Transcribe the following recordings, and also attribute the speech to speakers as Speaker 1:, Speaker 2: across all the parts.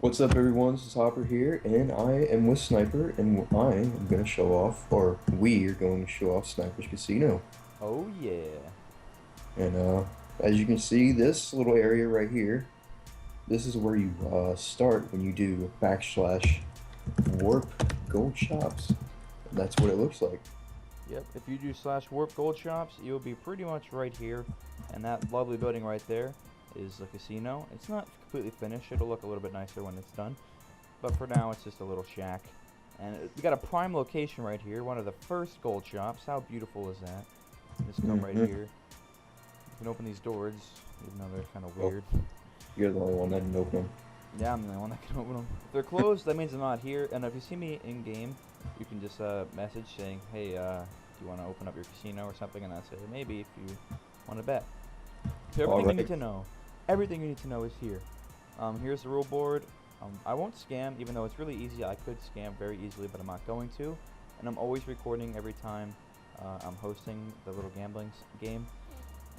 Speaker 1: What's up, everyone? This is Hopper here, and I am with Sniper, and I am going to show off, or we are going to show off Sniper's Casino.
Speaker 2: Oh yeah.
Speaker 1: And as you can see, this little area right here, this is where you start when you do backslash warp gold shops. And that's what it looks like.
Speaker 2: Yep. If you do slash warp gold shops, you'll be pretty much right here. And that lovely building right there is the casino. It's not completely finished. It'll look a little bit nicer when it's done. But for now, it's just a little shack. And we got a prime location right here. One of the first gold shops. How beautiful is that? Just come right
Speaker 1: Mhm.
Speaker 2: here. You can open these doors, even though they're kind of
Speaker 1: Oh,
Speaker 2: weird.
Speaker 1: you're the only one that didn't open them.
Speaker 2: Yeah, I'm the only one that can open them. If they're closed, that means I'm not here. And if you see me in game, you can just message saying, "Hey, do you want to open up your casino or something?" And I say, "Maybe if you want to bet." So
Speaker 1: All
Speaker 2: everything you need
Speaker 1: right.
Speaker 2: to know, everything you need to know is here. Here's the rule board. I won't scam, even though it's really easy. I could scam very easily, but I'm not going to. And I'm always recording every time I'm hosting the little gambling game.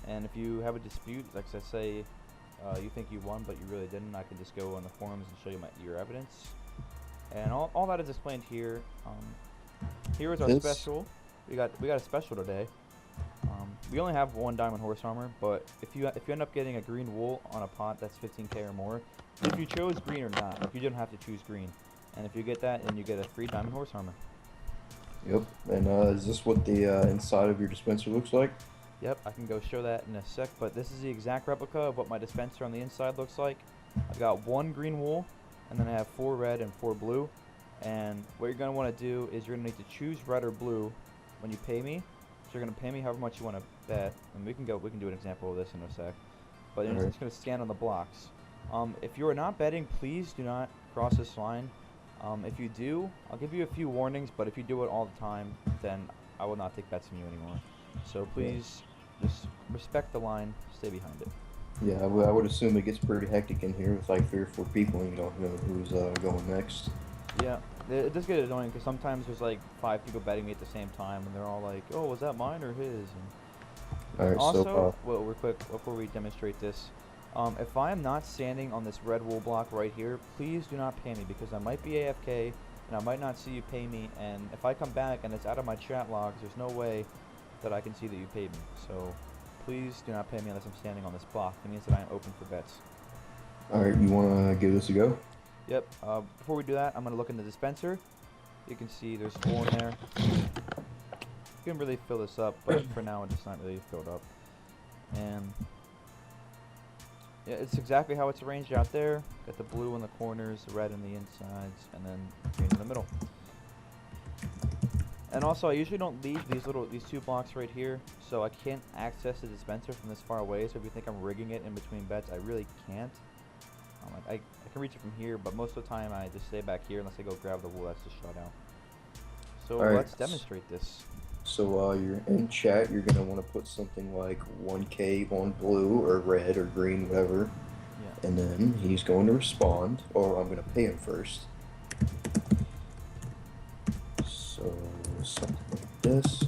Speaker 2: And if you have a dispute, like I say, you think you won, but you really didn't, I can just go on the forums and show you your evidence. And all that is explained here. Here is our
Speaker 1: This,
Speaker 2: special. We got a special today. We only have one diamond horse armor, but if you end up getting a green wool on a pot that's 15k or more, if you chose green or not, like you didn't have to choose green. And if you get that, then you get a free diamond horse armor.
Speaker 1: yep. And is this what the inside of your dispenser looks like?
Speaker 2: Yep, I can go show that in a sec, but this is the exact replica of what my dispenser on the inside looks like. I've got one green wool, and then I have 4 red and 4 blue. And what you're going to want to do is you're going to need to choose red or blue when you pay me. So you're going to pay me however much you want to bet, and we can do an example of this in a sec. But
Speaker 1: All
Speaker 2: you're
Speaker 1: right.
Speaker 2: just going to scan on the blocks. If you are not betting, please do not cross this line. If you do, I'll give you a few warnings, but if you do it all the time, then I will not take bets from you anymore. So
Speaker 1: Yeah.
Speaker 2: please just respect the line, stay behind it.
Speaker 1: Yeah, I would assume it gets pretty hectic in here with like 3 or 4 people, and you don't know who's going next.
Speaker 2: Yeah, it does get annoying because sometimes there's like 5 people betting me at the same time, and they're all like, "Oh, was that mine or his?"
Speaker 1: All
Speaker 2: And
Speaker 1: right, so
Speaker 2: also, well, real quick before we demonstrate this, if I am not standing on this red wool block right here, please do not pay me because I might be AFK and I might not see you pay me. And if I come back and it's out of my chat logs, there's no way that I can see that you paid me. So please do not pay me unless I'm standing on this block. It means that I am open for bets.
Speaker 1: all right, you want to give this a go?
Speaker 2: Yep. Before we do that, I'm gonna look in the dispenser. You can see there's wool in there. You can really fill this up, but for now it's not really filled up. And yeah, it's exactly how it's arranged out there. Got the blue in the corners, the red in the insides, and then green in the middle. And also, I usually don't leave these 2 blocks right here, so I can't access the dispenser from this far away. So if you think I'm rigging it in between bets, I really can't. I can reach it from here, but most of the time I just stay back here unless I go grab the wool that's just shot out. So
Speaker 1: All right,
Speaker 2: let's demonstrate this.
Speaker 1: so you're in chat. You're gonna want to put something like 1K on blue or red or green, whatever,
Speaker 2: Yeah.
Speaker 1: and then he's going to respond, or I'm gonna pay him first. So something like this,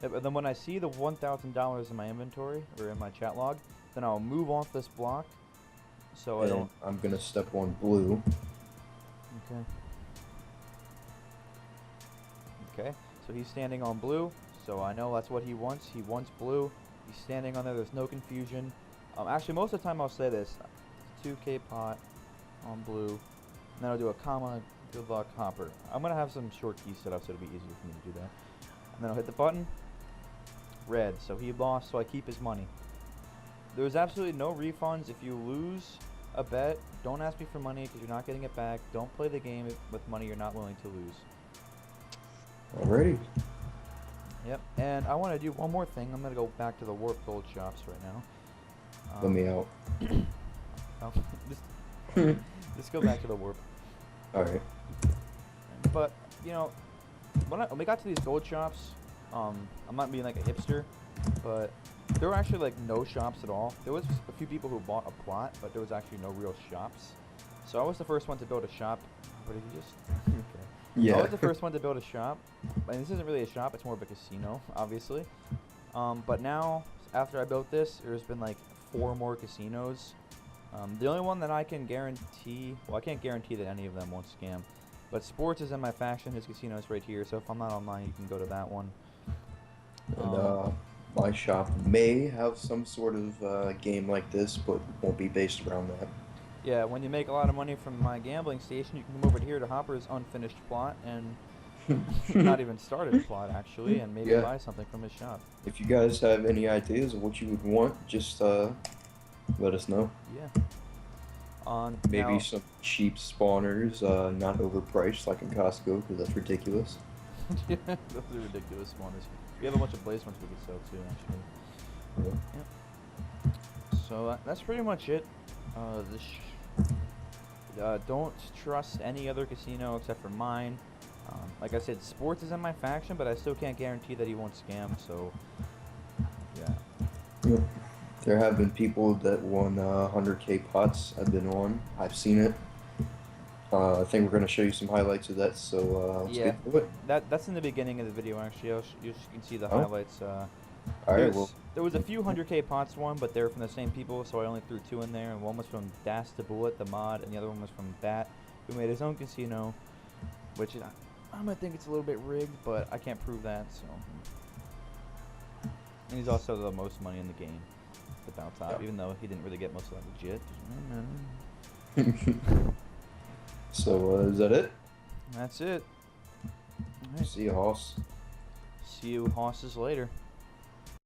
Speaker 2: Yep, and then when I see the $1,000 in my inventory or in my chat log, then I'll move off this block so I
Speaker 1: and
Speaker 2: don't.
Speaker 1: I'm gonna step on blue.
Speaker 2: Okay. Okay. So he's standing on blue, so I know that's what he wants. He wants blue. He's standing on there. There's no confusion. Actually, most of the time I'll say this: 2K pot on blue, and then I'll do a comma. Good luck, Hopper. I'm gonna have some short keys set up so it'll be easier for me to do that. And then I'll hit the button. Red. So he lost, so I keep his money. There's absolutely no refunds if you lose a bet. Don't ask me for money because you're not getting it back. Don't play the game with money you're not willing to lose.
Speaker 1: Alrighty.
Speaker 2: Yep. And I want to do one more thing. I'm gonna go back to the warp gold shops right now.
Speaker 1: Let me out.
Speaker 2: Oh, just just go back to the warp.
Speaker 1: All right.
Speaker 2: But you know, when we got to these gold shops, I'm not being like a hipster, but there were actually like no shops at all. There was a few people who bought a plot, but there was actually no real shops. So I was the first one to build a shop. What did you just? Okay. I was
Speaker 1: Yeah.
Speaker 2: the first one to build a shop. And this isn't really a shop; it's more of a casino, obviously. But now, after I built this, there's been like 4 more casinos The only one that I can guarantee, well, I can't guarantee that any of them won't scam, but sports is in my faction. His casino is right here, so if I'm not online, you can go to that one.
Speaker 1: And my shop may have some sort of game like this, but won't be based around that.
Speaker 2: Yeah, when you make a lot of money from my gambling station, you can come over here to Hopper's unfinished plot and not even started plot actually, and maybe
Speaker 1: Yeah.
Speaker 2: buy something from his shop.
Speaker 1: If you guys have any ideas of what you would want, just let us know.
Speaker 2: Yeah. On
Speaker 1: Maybe
Speaker 2: now,
Speaker 1: some cheap spawners, not overpriced like in Costco, because that's ridiculous.
Speaker 2: yeah, those are ridiculous spawners. We have a bunch of blaze ones we could sell too, actually.
Speaker 1: Yeah.
Speaker 2: Yep. So that's pretty much it. Don't trust any other casino except for mine. Like I said, sports is in my faction, but I still can't guarantee that he won't scam. So, yeah.
Speaker 1: Yep. There have been people that won 100K pots. I've been on. I've seen it. I think we're going to show you some highlights of that, so let's
Speaker 2: Yeah.
Speaker 1: get to it.
Speaker 2: That's in the beginning of the video actually. You can see the
Speaker 1: Oh.
Speaker 2: highlights.
Speaker 1: Alright, well,
Speaker 2: There was a few 100K pots won, but they were from the same people, so I only threw 2 in there. And one was from Das the Bullet, the mod, and the other one was from Bat, who made his own casino, which I might think it's a little bit rigged, but I can't prove that. So, and he's also the most money in the game, the bounce top,
Speaker 1: Yeah.
Speaker 2: even though he didn't really get most of that legit.
Speaker 1: so is that it?
Speaker 2: That's it. Alright.
Speaker 1: See you, Hoss.
Speaker 2: See you hosses later.